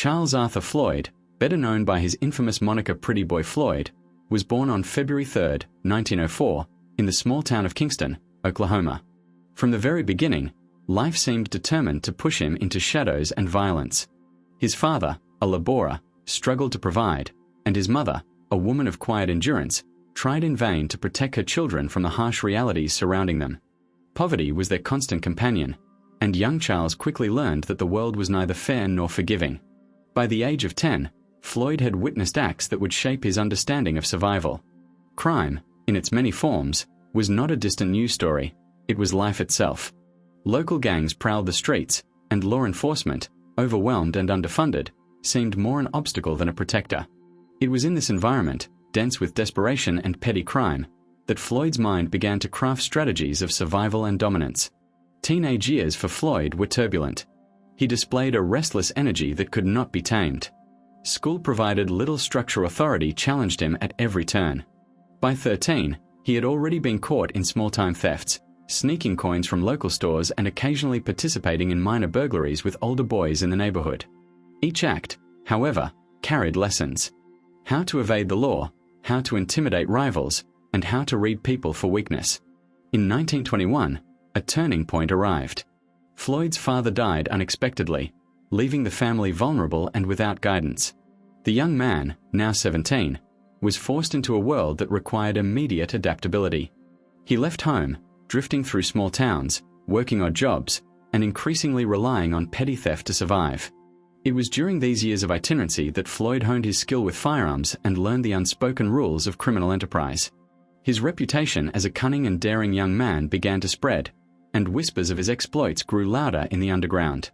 Charles Arthur Floyd, better known by his infamous moniker Pretty Boy Floyd, was born on February 3, 1904, in the small town of Kingston, Oklahoma. From the very beginning, life seemed determined to push him into shadows and violence. His father, a laborer, struggled to provide, and his mother, a woman of quiet endurance, tried in vain to protect her children from the harsh realities surrounding them. Poverty was their constant companion, and young Charles quickly learned that the world was neither fair nor forgiving. By the age of 10, Floyd had witnessed acts that would shape his understanding of survival. Crime, in its many forms, was not a distant news story, it was life itself. Local gangs prowled the streets, and law enforcement, overwhelmed and underfunded, seemed more an obstacle than a protector. It was in this environment, dense with desperation and petty crime, that Floyd's mind began to craft strategies of survival and dominance. Teenage years for Floyd were turbulent. He displayed a restless energy that could not be tamed. School-provided little structure authority challenged him at every turn. By 13, he had already been caught in small-time thefts, sneaking coins from local stores and occasionally participating in minor burglaries with older boys in the neighborhood. Each act, however, carried lessons. How to evade the law, how to intimidate rivals, and how to read people for weakness. In 1921, a turning point arrived. Floyd's father died unexpectedly, leaving the family vulnerable and without guidance. The young man, now 17, was forced into a world that required immediate adaptability. He left home, drifting through small towns, working odd jobs, and increasingly relying on petty theft to survive. It was during these years of itinerancy that Floyd honed his skill with firearms and learned the unspoken rules of criminal enterprise. His reputation as a cunning and daring young man began to spread, and whispers of his exploits grew louder in the underground.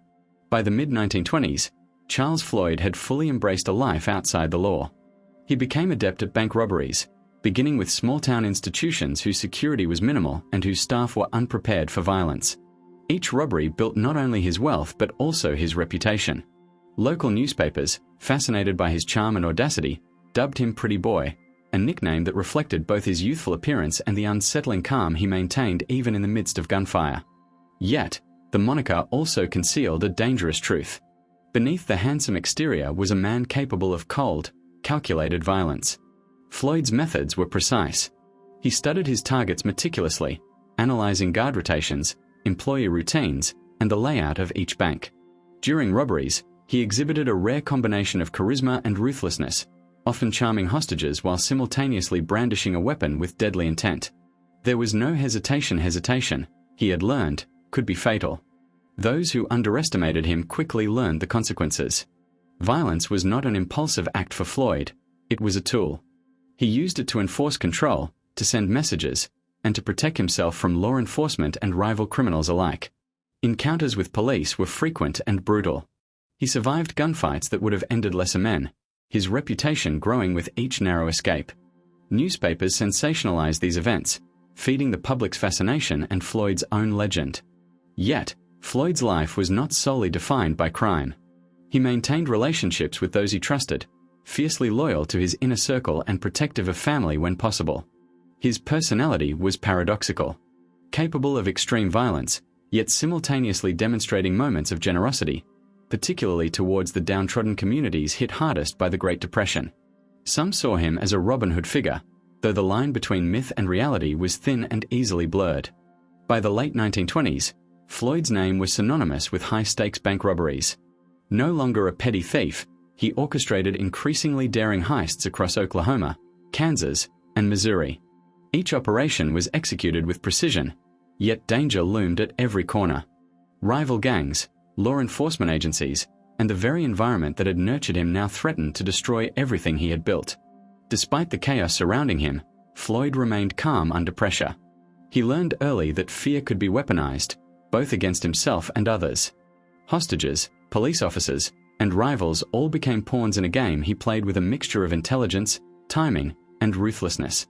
By the mid-1920s, Charles Floyd had fully embraced a life outside the law. He became adept at bank robberies, beginning with small-town institutions whose security was minimal and whose staff were unprepared for violence. Each robbery built not only his wealth but also his reputation. Local newspapers, fascinated by his charm and audacity, dubbed him Pretty Boy, a nickname that reflected both his youthful appearance and the unsettling calm he maintained even in the midst of gunfire. Yet, the moniker also concealed a dangerous truth. Beneath the handsome exterior was a man capable of cold, calculated violence. Floyd's methods were precise. He studied his targets meticulously, analyzing guard rotations, employee routines, and the layout of each bank. During robberies, he exhibited a rare combination of charisma and ruthlessness, often charming hostages while simultaneously brandishing a weapon with deadly intent. There was no hesitation, he had learned, could be fatal. Those who underestimated him quickly learned the consequences. Violence was not an impulsive act for Floyd, it was a tool. He used it to enforce control, to send messages, and to protect himself from law enforcement and rival criminals alike. Encounters with police were frequent and brutal. He survived gunfights that would have ended lesser men, his reputation growing with each narrow escape. Newspapers sensationalized these events, feeding the public's fascination and Floyd's own legend. Yet, Floyd's life was not solely defined by crime. He maintained relationships with those he trusted, fiercely loyal to his inner circle and protective of family when possible. His personality was paradoxical. Capable of extreme violence, yet simultaneously demonstrating moments of generosity, particularly towards the downtrodden communities hit hardest by the Great Depression. Some saw him as a Robin Hood figure, though the line between myth and reality was thin and easily blurred. By the late 1920s, Floyd's name was synonymous with high-stakes bank robberies. No longer a petty thief, he orchestrated increasingly daring heists across Oklahoma, Kansas, and Missouri. Each operation was executed with precision, yet danger loomed at every corner. Rival gangs, law enforcement agencies, and the very environment that had nurtured him now threatened to destroy everything he had built. Despite the chaos surrounding him, Floyd remained calm under pressure. He learned early that fear could be weaponized, both against himself and others. Hostages, police officers, and rivals all became pawns in a game he played with a mixture of intelligence, timing, and ruthlessness.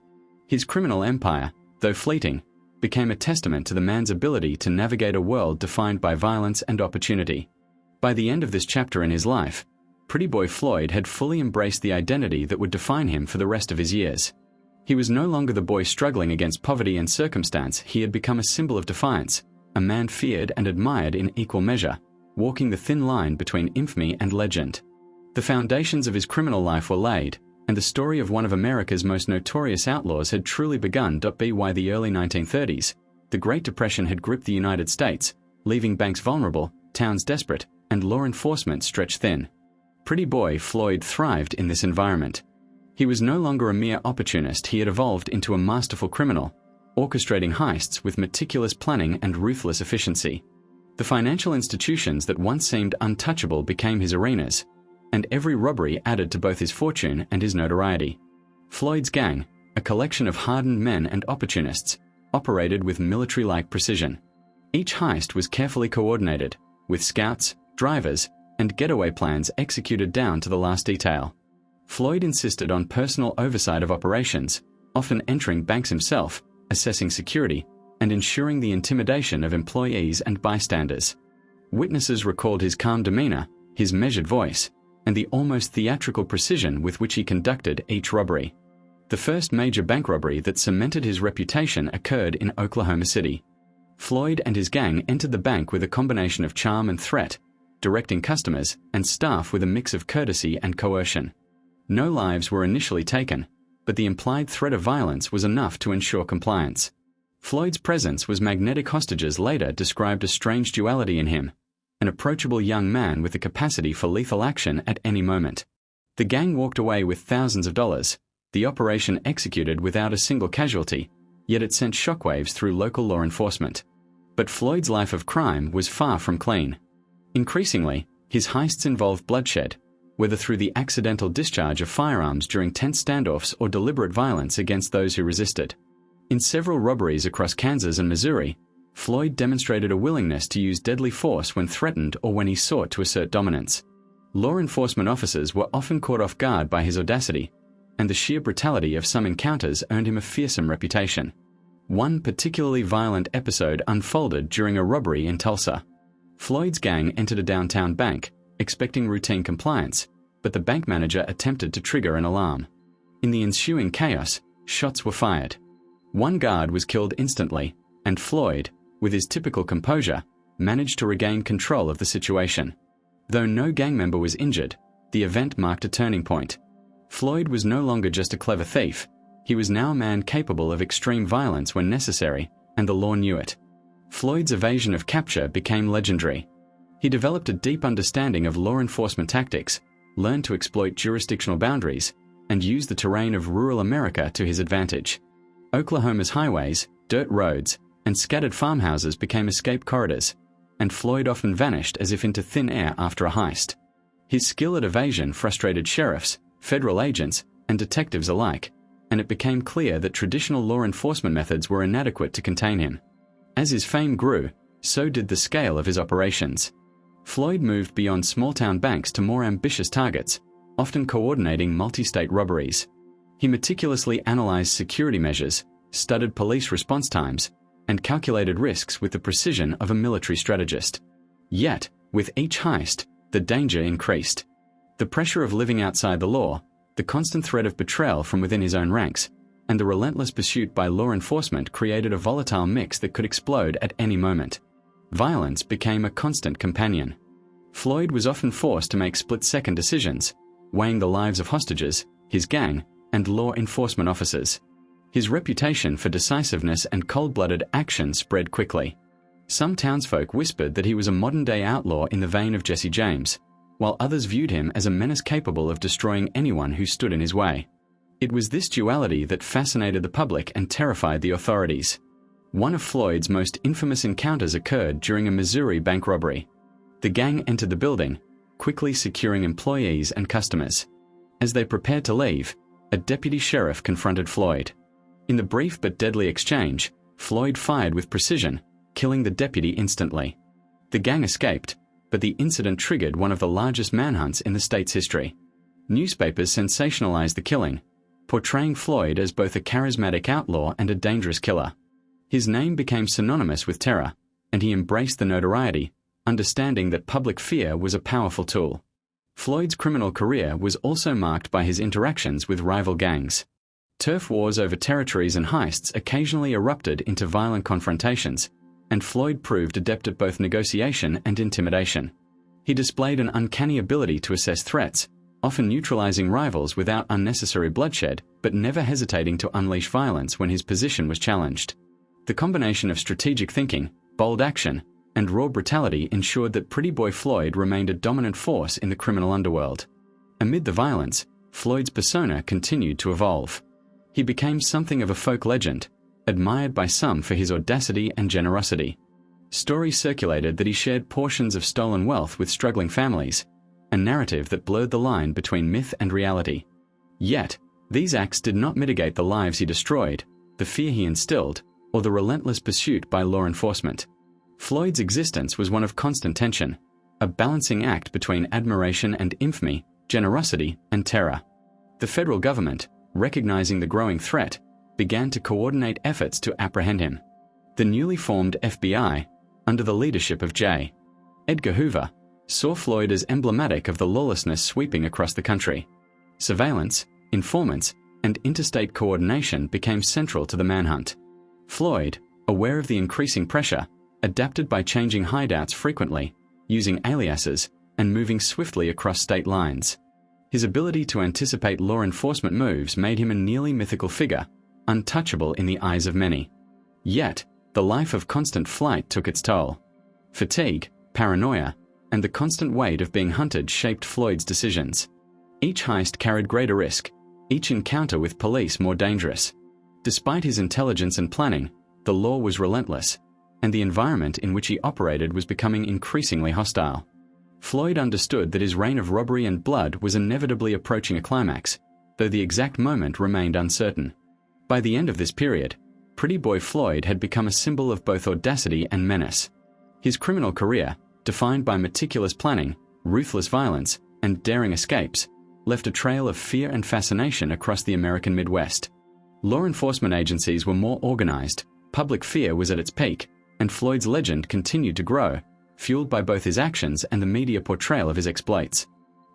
His criminal empire, though fleeting, became a testament to the man's ability to navigate a world defined by violence and opportunity. By the end of this chapter in his life, Pretty Boy Floyd had fully embraced the identity that would define him for the rest of his years. He was no longer the boy struggling against poverty and circumstance. He had become a symbol of defiance, a man feared and admired in equal measure, walking the thin line between infamy and legend. The foundations of his criminal life were laid, and the story of one of America's most notorious outlaws had truly begun. By the early 1930s, the Great Depression had gripped the United States, leaving banks vulnerable, towns desperate, and law enforcement stretched thin. Pretty Boy Floyd thrived in this environment. He was no longer a mere opportunist. He had evolved into a masterful criminal, orchestrating heists with meticulous planning and ruthless efficiency. The financial institutions that once seemed untouchable became his arenas, and every robbery added to both his fortune and his notoriety. Floyd's gang, a collection of hardened men and opportunists, operated with military-like precision. Each heist was carefully coordinated, with scouts, drivers, and getaway plans executed down to the last detail. Floyd insisted on personal oversight of operations, often entering banks himself, assessing security, and ensuring the intimidation of employees and bystanders. Witnesses recalled his calm demeanor, his measured voice, and the almost theatrical precision with which he conducted each robbery. The first major bank robbery that cemented his reputation occurred in Oklahoma City. Floyd and his gang entered the bank with a combination of charm and threat, directing customers and staff with a mix of courtesy and coercion. No lives were initially taken, but the implied threat of violence was enough to ensure compliance. Floyd's presence was magnetic. Hostages later described a strange duality in him, an approachable young man with the capacity for lethal action at any moment. The gang walked away with thousands of dollars, the operation executed without a single casualty, yet it sent shockwaves through local law enforcement. But Floyd's life of crime was far from clean. Increasingly, his heists involved bloodshed, whether through the accidental discharge of firearms during tense standoffs or deliberate violence against those who resisted. In several robberies across Kansas and Missouri, Floyd demonstrated a willingness to use deadly force when threatened or when he sought to assert dominance. Law enforcement officers were often caught off guard by his audacity, and the sheer brutality of some encounters earned him a fearsome reputation. One particularly violent episode unfolded during a robbery in Tulsa. Floyd's gang entered a downtown bank, expecting routine compliance, but the bank manager attempted to trigger an alarm. In the ensuing chaos, shots were fired. One guard was killed instantly, and Floyd, with his typical composure, managed to regain control of the situation. Though no gang member was injured, the event marked a turning point. Floyd was no longer just a clever thief. He was now a man capable of extreme violence when necessary, and the law knew it. Floyd's evasion of capture became legendary. He developed a deep understanding of law enforcement tactics, learned to exploit jurisdictional boundaries, and used the terrain of rural America to his advantage. Oklahoma's highways, dirt roads, and scattered farmhouses became escape corridors, and Floyd often vanished as if into thin air after a heist. His skill at evasion frustrated sheriffs, federal agents, and detectives alike, and it became clear that traditional law enforcement methods were inadequate to contain him. As his fame grew, so did the scale of his operations. Floyd moved beyond small-town banks to more ambitious targets, often coordinating multi-state robberies. He meticulously analyzed security measures, studied police response times, and calculated risks with the precision of a military strategist. Yet, with each heist, the danger increased. The pressure of living outside the law, the constant threat of betrayal from within his own ranks, and the relentless pursuit by law enforcement created a volatile mix that could explode at any moment. Violence became a constant companion. Floyd was often forced to make split-second decisions, weighing the lives of hostages, his gang, and law enforcement officers. His reputation for decisiveness and cold-blooded action spread quickly. Some townsfolk whispered that he was a modern-day outlaw in the vein of Jesse James, while others viewed him as a menace capable of destroying anyone who stood in his way. It was this duality that fascinated the public and terrified the authorities. One of Floyd's most infamous encounters occurred during a Missouri bank robbery. The gang entered the building, quickly securing employees and customers. As they prepared to leave, a deputy sheriff confronted Floyd. In the brief but deadly exchange, Floyd fired with precision, killing the deputy instantly. The gang escaped, but the incident triggered one of the largest manhunts in the state's history. Newspapers sensationalized the killing, portraying Floyd as both a charismatic outlaw and a dangerous killer. His name became synonymous with terror, and he embraced the notoriety, understanding that public fear was a powerful tool. Floyd's criminal career was also marked by his interactions with rival gangs. Turf wars over territories and heists occasionally erupted into violent confrontations, and Floyd proved adept at both negotiation and intimidation. He displayed an uncanny ability to assess threats, often neutralizing rivals without unnecessary bloodshed, but never hesitating to unleash violence when his position was challenged. The combination of strategic thinking, bold action, and raw brutality ensured that Pretty Boy Floyd remained a dominant force in the criminal underworld. Amid the violence, Floyd's persona continued to evolve. He became something of a folk legend, admired by some for his audacity and generosity. Stories circulated that he shared portions of stolen wealth with struggling families, a narrative that blurred the line between myth and reality. Yet, these acts did not mitigate the lives he destroyed, the fear he instilled, or the relentless pursuit by law enforcement. Floyd's existence was one of constant tension, a balancing act between admiration and infamy, generosity and terror. The federal government, recognizing the growing threat, began to coordinate efforts to apprehend him. The newly formed FBI, under the leadership of J. Edgar Hoover, saw Floyd as emblematic of the lawlessness sweeping across the country. Surveillance, informants, and interstate coordination became central to the manhunt. Floyd, aware of the increasing pressure, adapted by changing hideouts frequently, using aliases, and moving swiftly across state lines. His ability to anticipate law enforcement moves made him a nearly mythical figure, untouchable in the eyes of many. Yet, the life of constant flight took its toll. Fatigue, paranoia, and the constant weight of being hunted shaped Floyd's decisions. Each heist carried greater risk, each encounter with police more dangerous. Despite his intelligence and planning, the law was relentless, and the environment in which he operated was becoming increasingly hostile. Floyd understood that his reign of robbery and blood was inevitably approaching a climax, though the exact moment remained uncertain. By the end of this period, Pretty Boy Floyd had become a symbol of both audacity and menace. His criminal career, defined by meticulous planning, ruthless violence, and daring escapes, left a trail of fear and fascination across the American Midwest. Law enforcement agencies were more organized, public fear was at its peak, and Floyd's legend continued to grow, fueled by both his actions and the media portrayal of his exploits.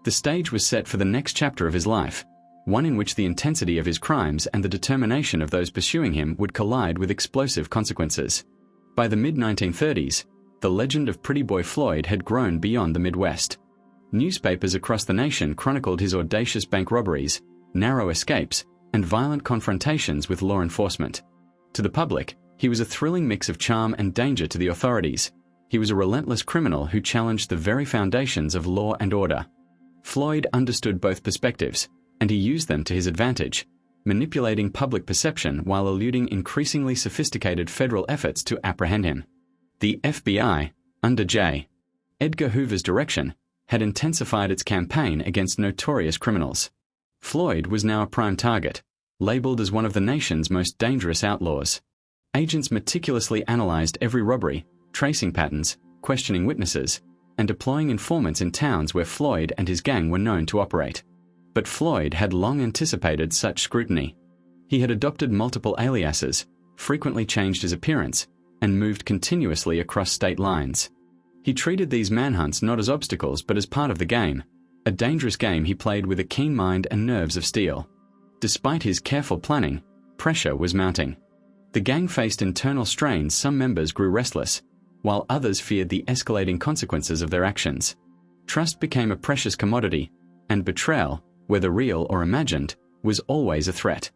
The stage was set for the next chapter of his life, one in which the intensity of his crimes and the determination of those pursuing him would collide with explosive consequences. By the mid-1930s, the legend of Pretty Boy Floyd had grown beyond the Midwest. Newspapers across the nation chronicled his audacious bank robberies, narrow escapes, and violent confrontations with law enforcement. To the public, he was a thrilling mix of charm and danger to the authorities. He was a relentless criminal who challenged the very foundations of law and order. Floyd understood both perspectives, and he used them to his advantage, manipulating public perception while eluding increasingly sophisticated federal efforts to apprehend him. The FBI, under J. Edgar Hoover's direction, had intensified its campaign against notorious criminals. Floyd was now a prime target, labeled as one of the nation's most dangerous outlaws. Agents meticulously analyzed every robbery, tracing patterns, questioning witnesses, and deploying informants in towns where Floyd and his gang were known to operate. But Floyd had long anticipated such scrutiny. He had adopted multiple aliases, frequently changed his appearance, and moved continuously across state lines. He treated these manhunts not as obstacles but as part of the game, a dangerous game he played with a keen mind and nerves of steel. Despite his careful planning, pressure was mounting. The gang faced internal strains. Some members grew restless, while others feared the escalating consequences of their actions. Trust became a precious commodity, and betrayal, whether real or imagined, was always a threat.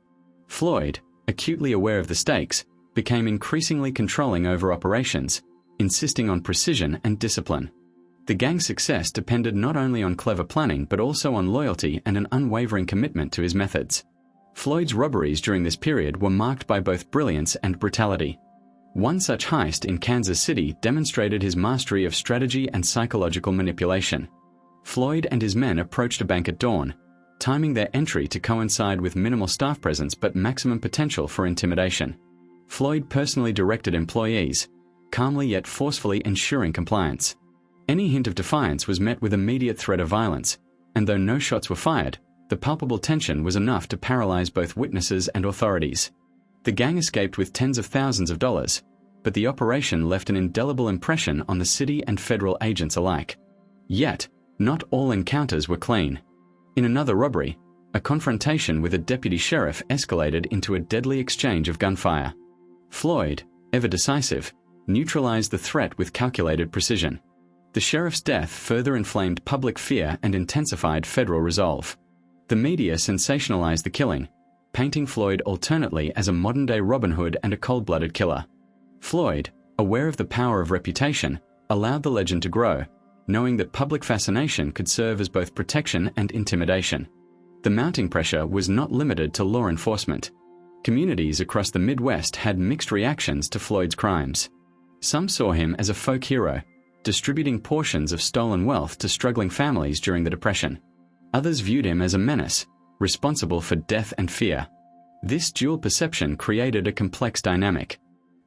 Floyd, acutely aware of the stakes, became increasingly controlling over operations, insisting on precision and discipline. The gang's success depended not only on clever planning but also on loyalty and an unwavering commitment to his methods. Floyd's robberies during this period were marked by both brilliance and brutality. One such heist in Kansas City demonstrated his mastery of strategy and psychological manipulation. Floyd and his men approached a bank at dawn, timing their entry to coincide with minimal staff presence but maximum potential for intimidation. Floyd personally directed employees, calmly yet forcefully ensuring compliance. Any hint of defiance was met with immediate threat of violence, and though no shots were fired, the palpable tension was enough to paralyze both witnesses and authorities. The gang escaped with tens of thousands of dollars, but the operation left an indelible impression on the city and federal agents alike. Yet, not all encounters were clean. In another robbery, a confrontation with a deputy sheriff escalated into a deadly exchange of gunfire. Floyd, ever decisive, neutralized the threat with calculated precision. The sheriff's death further inflamed public fear and intensified federal resolve. The media sensationalized the killing, painting Floyd alternately as a modern-day Robin Hood and a cold-blooded killer. Floyd, aware of the power of reputation, allowed the legend to grow, knowing that public fascination could serve as both protection and intimidation. The mounting pressure was not limited to law enforcement. Communities across the Midwest had mixed reactions to Floyd's crimes. Some saw him as a folk hero, distributing portions of stolen wealth to struggling families during the Depression. Others viewed him as a menace, responsible for death and fear. This dual perception created a complex dynamic.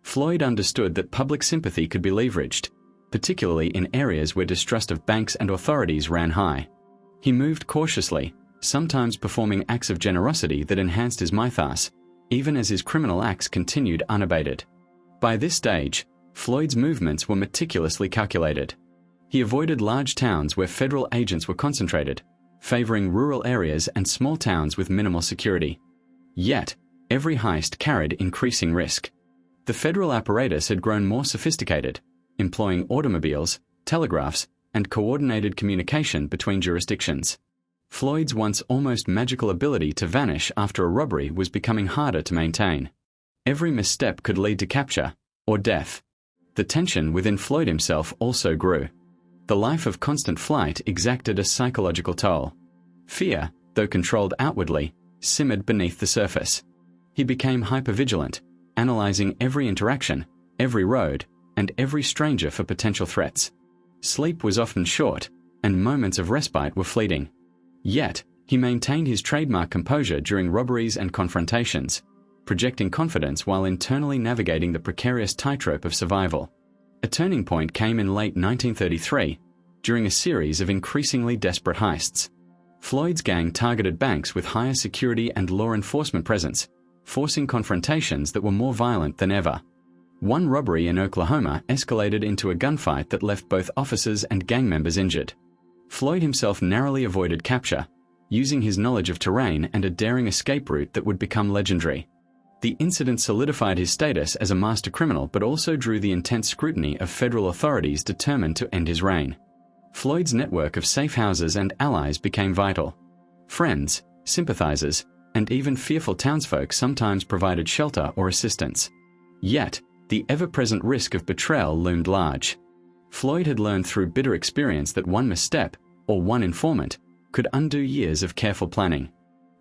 Floyd understood that public sympathy could be leveraged, particularly in areas where distrust of banks and authorities ran high. He moved cautiously, sometimes performing acts of generosity that enhanced his mythos, even as his criminal acts continued unabated. By this stage, Floyd's movements were meticulously calculated. He avoided large towns where federal agents were concentrated, favoring rural areas and small towns with minimal security. Yet, every heist carried increasing risk. The federal apparatus had grown more sophisticated, employing automobiles, telegraphs, and coordinated communication between jurisdictions. Floyd's once almost magical ability to vanish after a robbery was becoming harder to maintain. Every misstep could lead to capture or death. The tension within Floyd himself also grew. The life of constant flight exacted a psychological toll. Fear, though controlled outwardly, simmered beneath the surface. He became hypervigilant, analyzing every interaction, every road, and every stranger for potential threats. Sleep was often short, and moments of respite were fleeting. Yet, he maintained his trademark composure during robberies and confrontations, projecting confidence while internally navigating the precarious tightrope of survival. A turning point came in late 1933, during a series of increasingly desperate heists. Floyd's gang targeted banks with higher security and law enforcement presence, forcing confrontations that were more violent than ever. One robbery in Oklahoma escalated into a gunfight that left both officers and gang members injured. Floyd himself narrowly avoided capture, using his knowledge of terrain and a daring escape route that would become legendary. The incident solidified his status as a master criminal but also drew the intense scrutiny of federal authorities determined to end his reign. Floyd's network of safe houses and allies became vital. Friends, sympathizers, and even fearful townsfolk sometimes provided shelter or assistance. Yet, the ever-present risk of betrayal loomed large. Floyd had learned through bitter experience that one misstep, or one informant, could undo years of careful planning.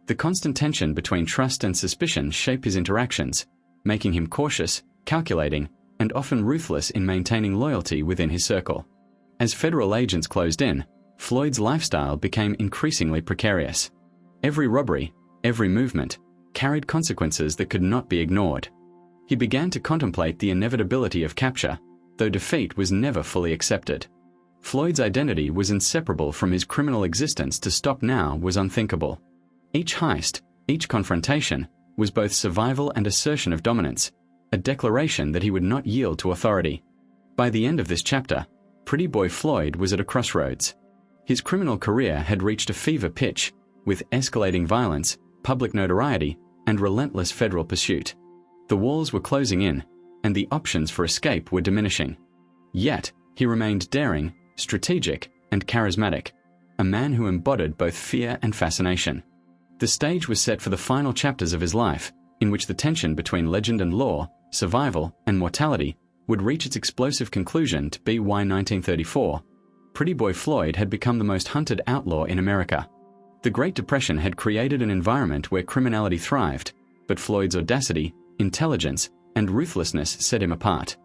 The constant tension between trust and suspicion shaped his interactions, making him cautious, calculating, and often ruthless in maintaining loyalty within his circle. As federal agents closed in, Floyd's lifestyle became increasingly precarious. Every robbery, every movement, carried consequences that could not be ignored. He began to contemplate the inevitability of capture, though defeat was never fully accepted. Floyd's identity was inseparable from his criminal existence. To stop now was unthinkable. Each heist, each confrontation, was both survival and assertion of dominance, a declaration that he would not yield to authority. By the end of this chapter, Pretty Boy Floyd was at a crossroads. His criminal career had reached a fever pitch, with escalating violence, public notoriety, and relentless federal pursuit. The walls were closing in, and the options for escape were diminishing. Yet, he remained daring, strategic, and charismatic, a man who embodied both fear and fascination. The stage was set for the final chapters of his life, in which the tension between legend and law, survival and mortality, would reach its explosive conclusion. To be why 1934, Pretty Boy Floyd had become the most hunted outlaw in America. The Great Depression had created an environment where criminality thrived, but Floyd's audacity, intelligence, and ruthlessness set him apart.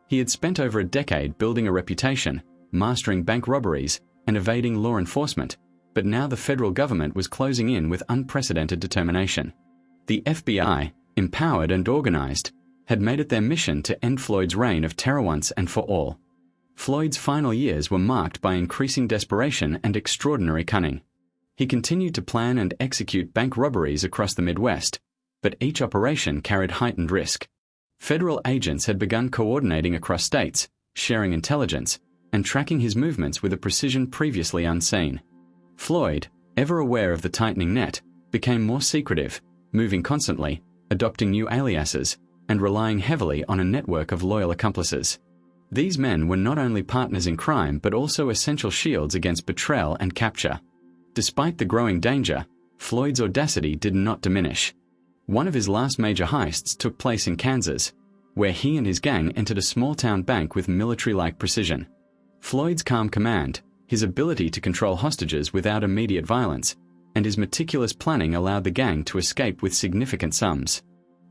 He had spent over a decade building a reputation, mastering bank robberies, and evading law enforcement, but now the federal government was closing in with unprecedented determination. The FBI, empowered and organized, had made it their mission to end Floyd's reign of terror once and for all. Floyd's final years were marked by increasing desperation and extraordinary cunning. He continued to plan and execute bank robberies across the Midwest, but each operation carried heightened risk. Federal agents had begun coordinating across states, sharing intelligence, and tracking his movements with a precision previously unseen. Floyd, ever aware of the tightening net, became more secretive, moving constantly, adopting new aliases, and relying heavily on a network of loyal accomplices. These men were not only partners in crime but also essential shields against betrayal and capture. Despite the growing danger, Floyd's audacity did not diminish. One of his last major heists took place in Kansas, where he and his gang entered a small-town bank with military-like precision. Floyd's calm command, his ability to control hostages without immediate violence, and his meticulous planning allowed the gang to escape with significant sums.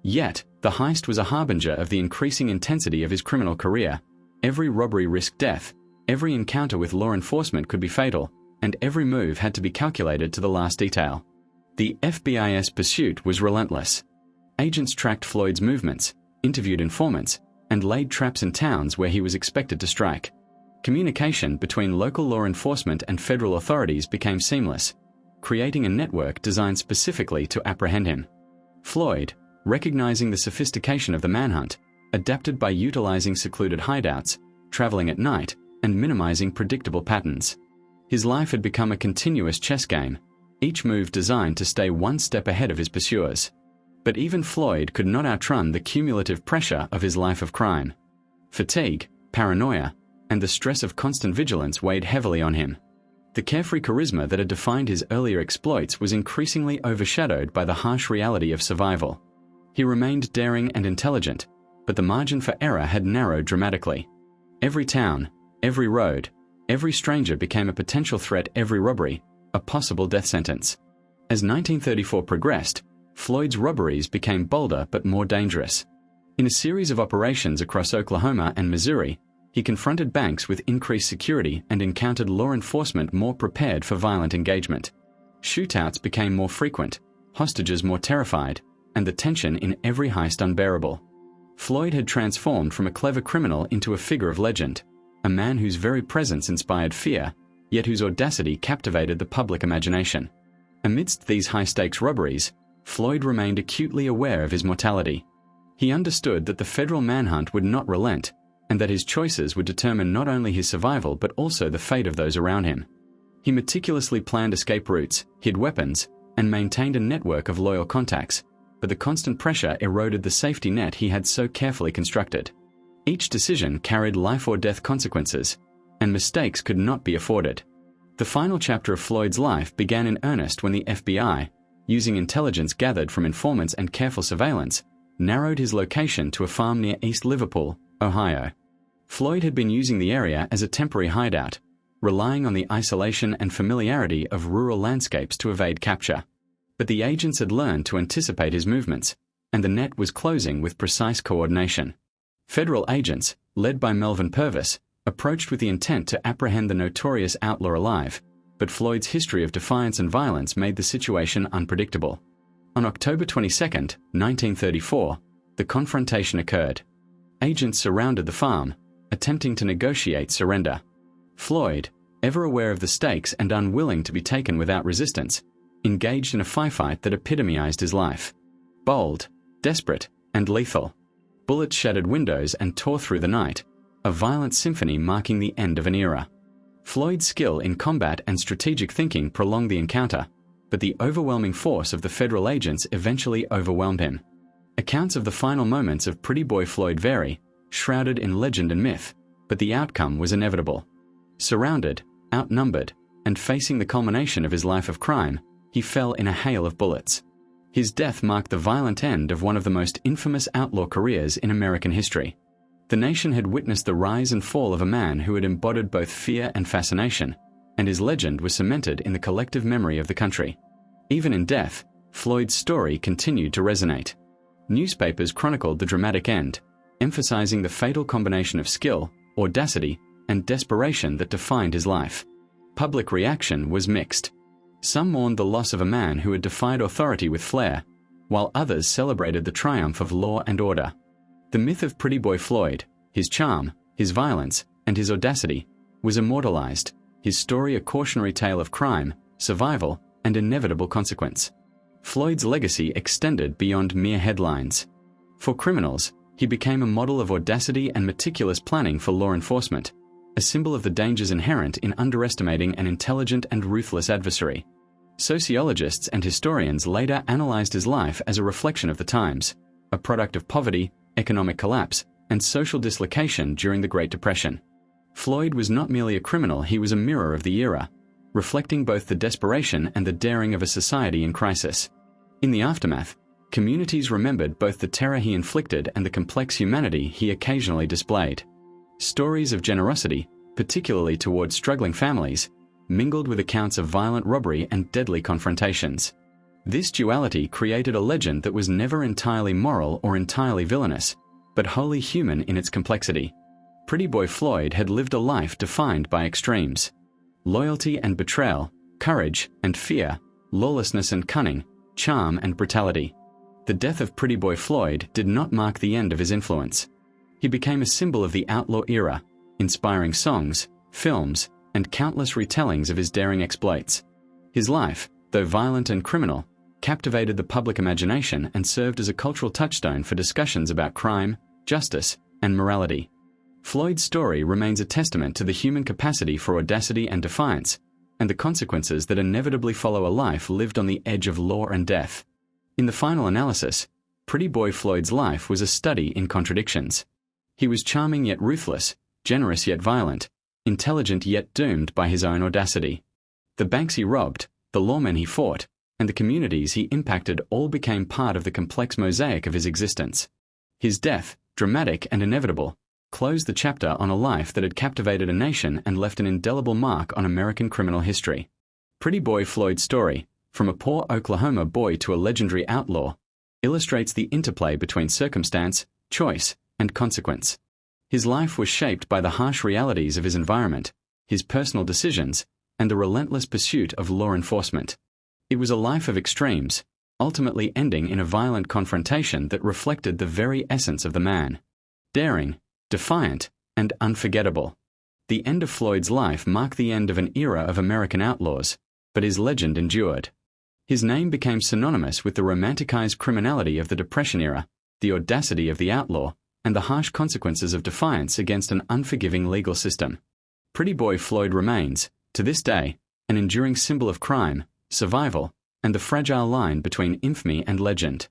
Yet, the heist was a harbinger of the increasing intensity of his criminal career. Every robbery risked death, every encounter with law enforcement could be fatal, and every move had to be calculated to the last detail. The FBI's pursuit was relentless. Agents tracked Floyd's movements, interviewed informants, and laid traps in towns where he was expected to strike. Communication between local law enforcement and federal authorities became seamless, creating a network designed specifically to apprehend him. Floyd, recognizing the sophistication of the manhunt, adapted by utilizing secluded hideouts, traveling at night, and minimizing predictable patterns. His life had become a continuous chess game, each move designed to stay one step ahead of his pursuers. But even Floyd could not outrun the cumulative pressure of his life of crime. Fatigue, paranoia, and the stress of constant vigilance weighed heavily on him. The carefree charisma that had defined his earlier exploits was increasingly overshadowed by the harsh reality of survival. He remained daring and intelligent, but the margin for error had narrowed dramatically. Every town, every road, every stranger became a potential threat, every robbery, a possible death sentence. As 1934 progressed, Floyd's robberies became bolder but more dangerous. In a series of operations across Oklahoma and Missouri, he confronted banks with increased security and encountered law enforcement more prepared for violent engagement. Shootouts became more frequent, hostages more terrified, and the tension in every heist unbearable. Floyd had transformed from a clever criminal into a figure of legend, a man whose very presence inspired fear, yet whose audacity captivated the public imagination. Amidst these high-stakes robberies, Floyd remained acutely aware of his mortality. He understood that the federal manhunt would not relent, and that his choices would determine not only his survival but also the fate of those around him. He meticulously planned escape routes, hid weapons, and maintained a network of loyal contacts, but the constant pressure eroded the safety net he had so carefully constructed. Each decision carried life or death consequences, and mistakes could not be afforded. The final chapter of Floyd's life began in earnest when the FBI, using intelligence gathered from informants and careful surveillance, narrowed his location to a farm near East Liverpool, Ohio. Floyd had been using the area as a temporary hideout, relying on the isolation and familiarity of rural landscapes to evade capture. But the agents had learned to anticipate his movements, and the net was closing with precise coordination. Federal agents, led by Melvin Purvis, approached with the intent to apprehend the notorious outlaw alive, but Floyd's history of defiance and violence made the situation unpredictable. On October 22, 1934, the confrontation occurred. Agents surrounded the farm, attempting to negotiate surrender. Floyd, ever aware of the stakes and unwilling to be taken without resistance, engaged in a firefight that epitomized his life. Bold, desperate, and lethal. Bullets shattered windows and tore through the night, a violent symphony marking the end of an era. Floyd's skill in combat and strategic thinking prolonged the encounter, but the overwhelming force of the federal agents eventually overwhelmed him. Accounts of the final moments of Pretty Boy Floyd vary, shrouded in legend and myth, but the outcome was inevitable. Surrounded, outnumbered, and facing the culmination of his life of crime, he fell in a hail of bullets. His death marked the violent end of one of the most infamous outlaw careers in American history. The nation had witnessed the rise and fall of a man who had embodied both fear and fascination, and his legend was cemented in the collective memory of the country. Even in death, Floyd's story continued to resonate. Newspapers chronicled the dramatic end, emphasizing the fatal combination of skill, audacity, and desperation that defined his life. Public reaction was mixed. Some mourned the loss of a man who had defied authority with flair, while others celebrated the triumph of law and order. The myth of Pretty Boy Floyd, his charm, his violence, and his audacity, was immortalized, his story a cautionary tale of crime, survival, and inevitable consequence. Floyd's legacy extended beyond mere headlines. For criminals, he became a model of audacity and meticulous planning for law enforcement, a symbol of the dangers inherent in underestimating an intelligent and ruthless adversary. Sociologists and historians later analyzed his life as a reflection of the times, a product of poverty, economic collapse, and social dislocation during the Great Depression. Floyd was not merely a criminal, he was a mirror of the era, reflecting both the desperation and the daring of a society in crisis. In the aftermath, communities remembered both the terror he inflicted and the complex humanity he occasionally displayed. Stories of generosity, particularly towards struggling families, mingled with accounts of violent robbery and deadly confrontations. This duality created a legend that was never entirely moral or entirely villainous, but wholly human in its complexity. Pretty Boy Floyd had lived a life defined by extremes: loyalty and betrayal, courage and fear, lawlessness and cunning, charm and brutality. The death of Pretty Boy Floyd did not mark the end of his influence. He became a symbol of the outlaw era, inspiring songs, films, and countless retellings of his daring exploits. His life, though violent and criminal, captivated the public imagination and served as a cultural touchstone for discussions about crime, justice, and morality. Floyd's story remains a testament to the human capacity for audacity and defiance, and the consequences that inevitably follow a life lived on the edge of law and death. In the final analysis, Pretty Boy Floyd's life was a study in contradictions. He was charming yet ruthless, generous yet violent, intelligent yet doomed by his own audacity. The banks he robbed, the lawmen he fought, and the communities he impacted all became part of the complex mosaic of his existence. His death, dramatic and inevitable, closed the chapter on a life that had captivated a nation and left an indelible mark on American criminal history. Pretty Boy Floyd's story, from a poor Oklahoma boy to a legendary outlaw, illustrates the interplay between circumstance, choice, and consequence. His life was shaped by the harsh realities of his environment, his personal decisions, and the relentless pursuit of law enforcement. It was a life of extremes, ultimately ending in a violent confrontation that reflected the very essence of the man. Daring, defiant, and unforgettable. The end of Floyd's life marked the end of an era of American outlaws, but his legend endured. His name became synonymous with the romanticized criminality of the Depression era, the audacity of the outlaw, and the harsh consequences of defiance against an unforgiving legal system. Pretty Boy Floyd remains, to this day, an enduring symbol of crime, survival, and the fragile line between infamy and legend.